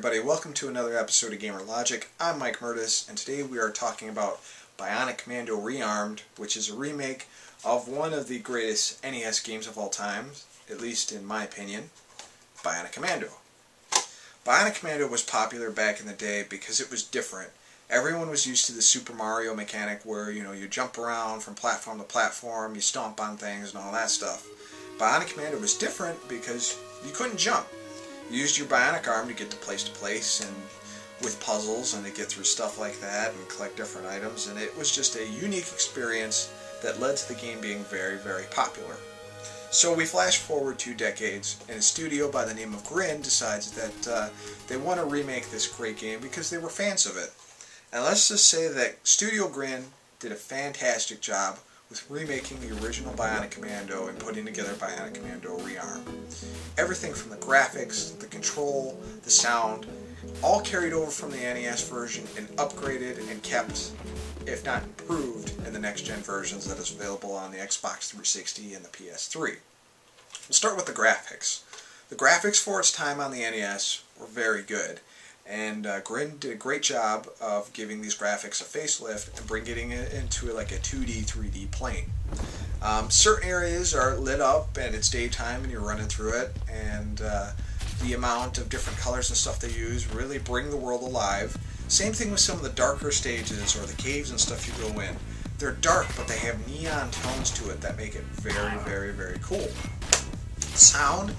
everybody, welcome to another episode of Gamer Logic. I'm Mike Mertes, and today we are talking about Bionic Commando Rearmed, which is a remake of one of the greatest NES games of all time, at least in my opinion, Bionic Commando. Bionic Commando was popular back in the day because it was different. Everyone was used to the Super Mario mechanic where, you jump around from platform to platform, you stomp on things and all that stuff. Bionic Commando was different because you couldn't jump. You used your bionic arm to get to place and with puzzles and to get through stuff like that and collect different items, and it was just a unique experience that led to the game being very, very popular. So we flash forward 2 decades, and a studio by the name of Grin decides that they want to remake this great game because they were fans of it. And let's just say that Studio Grin did a fantastic job with remaking the original Bionic Commando and putting together Bionic Commando Rearmed. Everything from the graphics, the control, the sound, all carried over from the NES version and upgraded and kept, if not improved, in the next-gen versions that is available on the Xbox 360 and the PS3. We'll start with the graphics. The graphics for its time on the NES were very good, and Grin did a great job of giving these graphics a facelift and bringing it into like a 2D, 3D plane. Certain areas are lit up and it's daytime and you're running through it, and the amount of different colors and stuff they use really bring the world alive. Same thing with some of the darker stages or the caves and stuff you go in. They're dark, but they have neon tones to it that make it very, very, very cool. Sound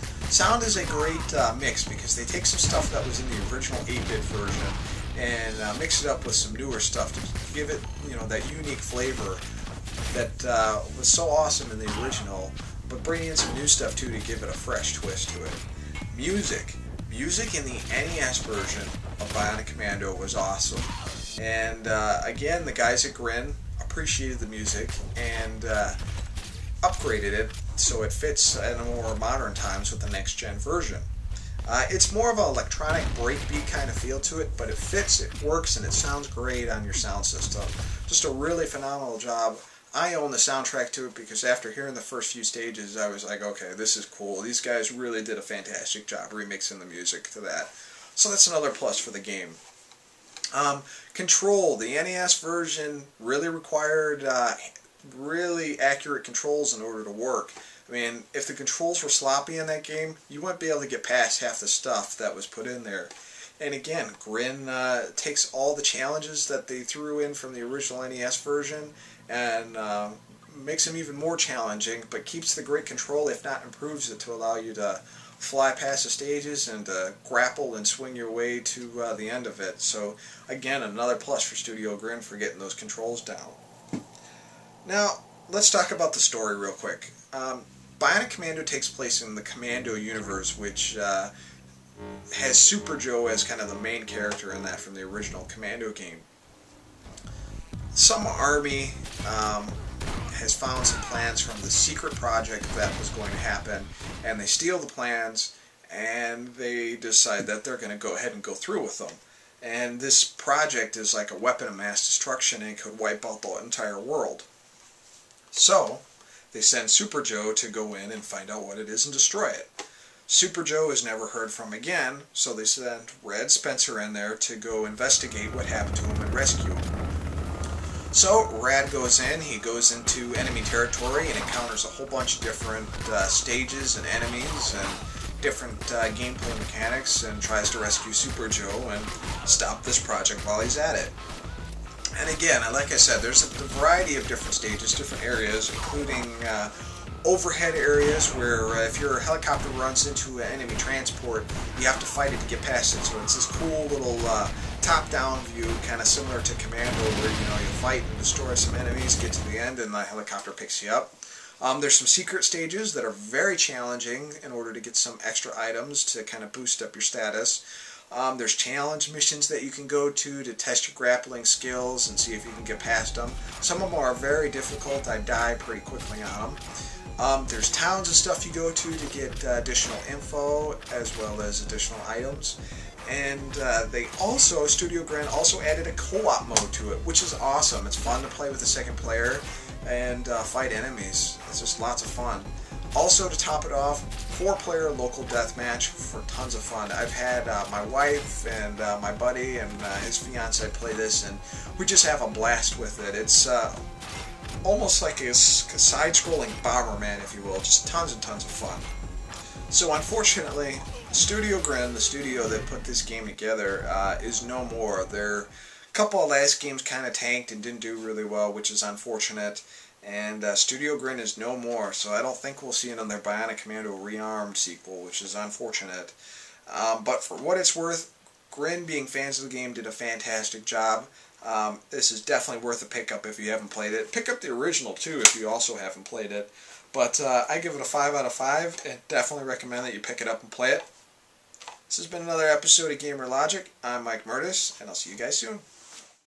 is a great mix because they take some stuff that was in the original 8-bit version and mix it up with some newer stuff to give it, that unique flavor that was so awesome in the original, but bringing in some new stuff too to give it a fresh twist to it. Music in the NES version of Bionic Commando was awesome, and again, the guys at Grin appreciated the music and upgraded it so it fits in a more modern times with the next gen version. It's more of an electronic breakbeat kind of feel to it, but it fits, it works, and it sounds great on your sound system. Just a really phenomenal job. I own the soundtrack to it because after hearing the first few stages I was like, okay, this is cool. These guys really did a fantastic job remixing the music to that. So that's another plus for the game. Control. The NES version really required really accurate controls in order to work. I mean, if the controls were sloppy in that game, you wouldn't be able to get past half the stuff that was put in there. And again, Grin takes all the challenges that they threw in from the original NES version and makes them even more challenging, but keeps the great control, if not improves it, to allow you to fly past the stages and grapple and swing your way to the end of it. So again, another plus for Studio Grin for getting those controls down. Now, let's talk about the story real quick. Bionic Commando takes place in the Commando universe, which has Super Joe as kind of the main character in that from the original Commando game. Some army has found some plans from the secret project that was going to happen, and they steal the plans, and they decide that they're going to go ahead and go through with them. And this project is like a weapon of mass destruction, and it could wipe out the entire world. So they send Super Joe to go in and find out what it is and destroy it. Super Joe is never heard from again, so they send Red Spencer in there to go investigate what happened to him and rescue him. So Rad goes in, he goes into enemy territory and encounters a whole bunch of different stages and enemies and different gameplay mechanics, and tries to rescue Super Joe and stop this project while he's at it. And again, like I said, there's a variety of different stages, different areas, including overhead areas where if your helicopter runs into an enemy transport, you have to fight it to get past it. So it's this cool little top-down view, kind of similar to Commando, where you fight and destroy some enemies, get to the end, and the helicopter picks you up. There's some secret stages that are very challenging in order to get some extra items to kind of boost up your status. There's challenge missions that you can go to test your grappling skills and see if you can get past them. Some of them are very difficult. I die pretty quickly on them. There's towns and stuff you go to get additional info as well as additional items. And they also, Studio Grin also added a co-op mode to it, which is awesome. It's fun to play with a second player and fight enemies. It's just lots of fun. Also, to top it off, 4-player local deathmatch for tons of fun. I've had my wife and my buddy and his fiance play this, and we just have a blast with it. It's almost like a side-scrolling Bomberman, if you will. Just tons and tons of fun. So unfortunately, Studio Grin, the studio that put this game together, is no more. Their couple of last games kind of tanked and didn't do really well, which is unfortunate. And Studio Grin is no more, so I don't think we'll see another Bionic Commando Rearmed sequel, which is unfortunate. But for what it's worth, Grin, being fans of the game, did a fantastic job. This is definitely worth a pickup if you haven't played it. Pick up the original, too, if you also haven't played it. But I give it a 5 out of 5, and definitely recommend that you pick it up and play it. This has been another episode of Gamer Logic. I'm Mike Mertes, and I'll see you guys soon.